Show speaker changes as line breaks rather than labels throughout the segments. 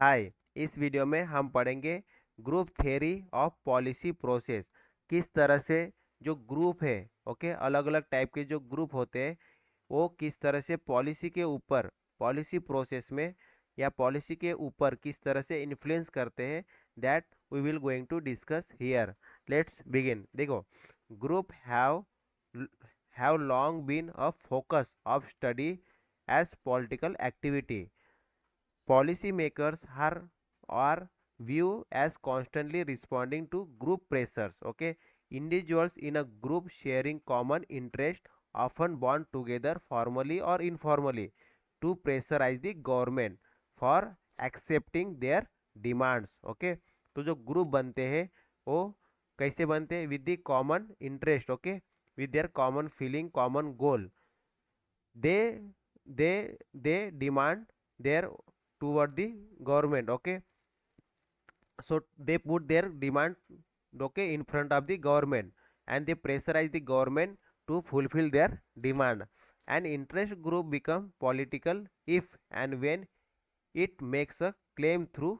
हाय। इस वीडियो में हम पढ़ेंगे group theory of policy process. किस तरह से जो ग्रुप है, ओके, अलग अलग टाइप के जो ग्रुप होते हैं वो किस तरह से पॉलिसी के ऊपर, पॉलिसी प्रोसेस में या पॉलिसी के ऊपर किस तरह से इन्फ्लुएंस करते हैं, that we will going to discuss here. Let's begin. देखो, group have long been a focus of study as political activity. Policymakers are viewed as constantly responding to group pressures. Okay, individuals in a group sharing common interest often bond together formally or informally to pressurize the government for accepting their demands. Okay, तो जो group बनते हैं वो कैसे बनते हैं? With the common interest, okay, with their common feeling, common goal. They they they demand their toward the government. Okay, so they put their demand, okay, in front of the government, and they pressurize the government to fulfill their demand. An interest group become political if and when it makes a claim through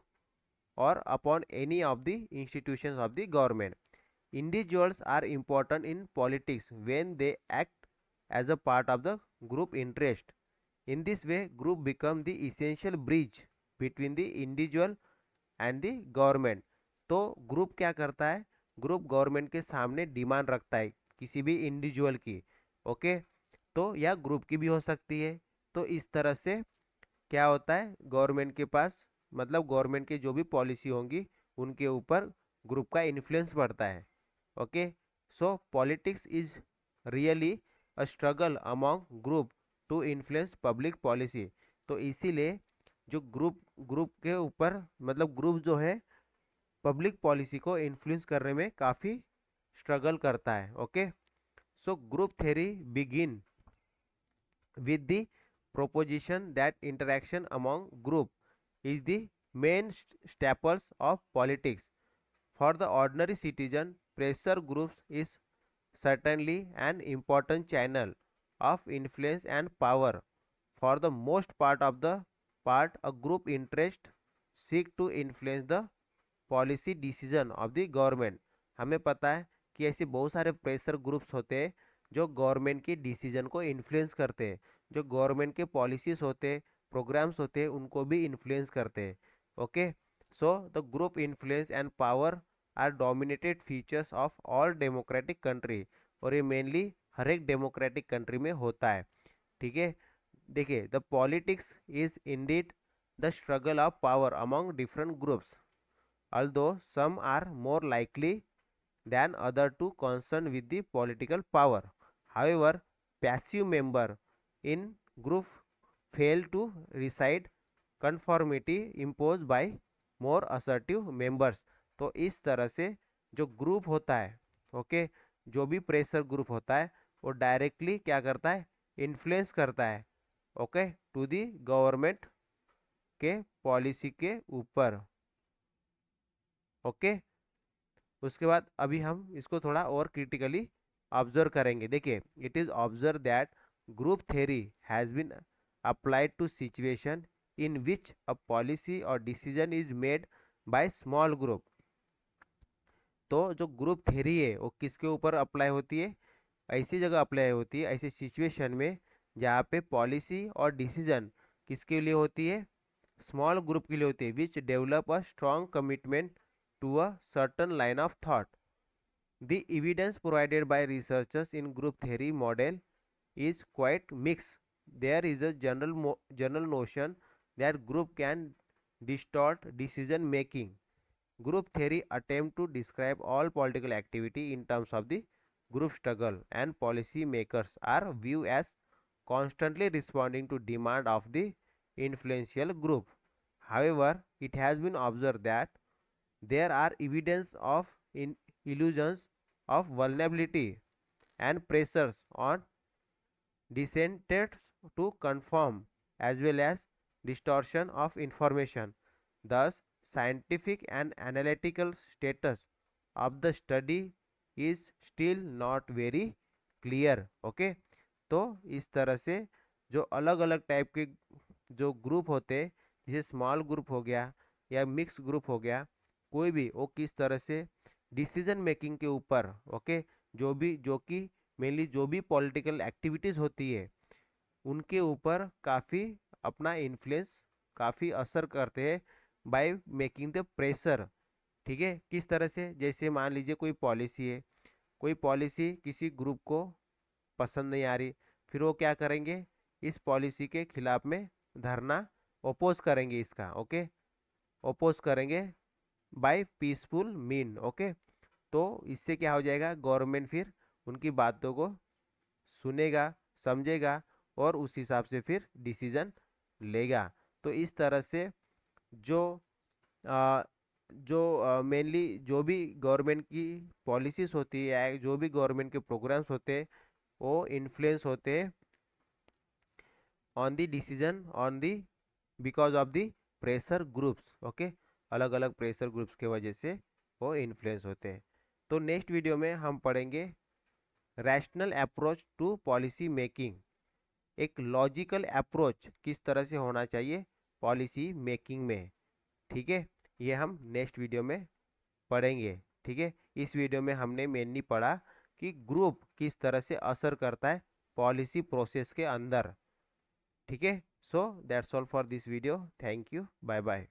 or upon any of the institutions of the government. Individuals are important in politics when they act as a part of the group interest. In this way, group become the essential bridge between the individual and the government. तो group क्या करता है? Group government के सामने demand रखता है किसी भी इंडिविजुअल की, ओके, तो या ग्रुप की भी हो सकती है। तो इस तरह से क्या होता है, गवर्नमेंट के पास, मतलब गवर्नमेंट की जो भी पॉलिसी होंगी उनके ऊपर ग्रुप का इन्फ्लुएंस पड़ता है। Okay, so politics is really a struggle among group to influence public policy. तो इसीलिए जो ग्रुप के ऊपर, मतलब ग्रुप जो है पब्लिक पॉलिसी को इन्फ्लुएंस करने में काफ़ी स्ट्रगल करता है। Okay, so group theory begin with the proposition that interaction among group is the main staples of politics. For the ordinary citizen, pressure groups is certainly an important channel of influence and power. For the most part of the part, a group interest seek to influence the policy decision of the government. हमें पता है कि ऐसे बहुत सारे pressure groups होते हैं जो गवर्नमेंट की डिसीजन को इन्फ्लुएंस करते हैं, जो गवर्नमेंट के पॉलिसीज होते हैं, प्रोग्राम्स होते हैं, उनको भी इन्फ्लुएंस करते हैं। Okay, so the group influence and power are dominated features of all democratic country. और ये मेनली हर एक डेमोक्रेटिक कंट्री में होता है। ठीक है, देखिए, the politics is Indeed the struggle of power among different groups, although some are more likely than other to concern with the political power. However, passive member in group fail to reside conformity imposed by more assertive members। तो इस तरह से जो group होता है, okay, जो भी pressure group होता है वो डायरेक्टली क्या करता है? इन्फ्लुएंस करता है, ओके, टू दी गवर्नमेंट के पॉलिसी के ऊपर। ओके, उसके बाद अभी हम इसको थोड़ा और क्रिटिकली ऑब्जर्व करेंगे। देखिए, it is observe that group theory has been applied to situation in which a policy or decision is made by small group. तो जो ग्रुप थ्योरी है वो किसके ऊपर अप्लाई होती है? ऐसी जगह अप्लाई होती है, ऐसी सिचुएशन में जहाँ पे पॉलिसी और डिसीजन किसके लिए होती है? स्मॉल ग्रुप के लिए होती है, which develop a strong commitment to a certain line of thought. The evidence provided by researchers in group theory model is quite mixed. There is a general notion that group can distort decision making. Group theory attempt to describe all political activity in terms of the group struggle, and policy makers are viewed as constantly responding to demand of the influential group. However, it has been observed that there are evidence of illusions of vulnerability and pressures on dissenters to conform, as well as distortion of information. Thus, scientific and analytical status of the study is still not very clear. Okay, तो इस तरह से जो अलग अलग type के जो group होते हैं, जैसे स्मॉल ग्रुप हो गया, या मिक्स ग्रुप हो गया, कोई भी वो किस तरह से डिसीजन मेकिंग के ऊपर, ओके, जो कि मेनली जो भी पॉलिटिकल एक्टिविटीज़ होती है उनके ऊपर काफ़ी अपना इन्फ्लुएंस, काफ़ी असर करते हैं बाय मेकिंग द प्रेशर। ठीक है, किस तरह से, जैसे मान लीजिए कोई पॉलिसी है, कोई पॉलिसी किसी ग्रुप को पसंद नहीं आ रही, फिर वो क्या करेंगे, इस पॉलिसी के खिलाफ में धरना ओपोज करेंगे, इसका ओके, ओपोज करेंगे बाय पीसफुल मीन, ओके। तो इससे क्या हो जाएगा, गवर्नमेंट फिर उनकी बातों को सुनेगा, समझेगा और उस हिसाब से फिर डिसीजन लेगा। तो इस तरह से जो आ, जो मेनली जो भी गवर्नमेंट की पॉलिसीज होती है या जो भी गवर्नमेंट के प्रोग्राम्स होते हैं वो इन्फ्लुएंस होते हैं on the decision on the because of the pressure groups, okay. अलग अलग प्रेशर ग्रुप्स के वजह से वो इन्फ्लुएंस होते हैं। तो नेक्स्ट वीडियो में हम पढ़ेंगे rational approach to policy making, एक लॉजिकल अप्रोच किस तरह से होना चाहिए पॉलिसी मेकिंग में। ठीक है, ये हम नेक्स्ट वीडियो में पढ़ेंगे। ठीक है, इस वीडियो में हमने मेनली पढ़ा कि ग्रुप किस तरह से असर करता है पॉलिसी प्रोसेस के अंदर। ठीक है, so that's all for this video, thank you, bye bye.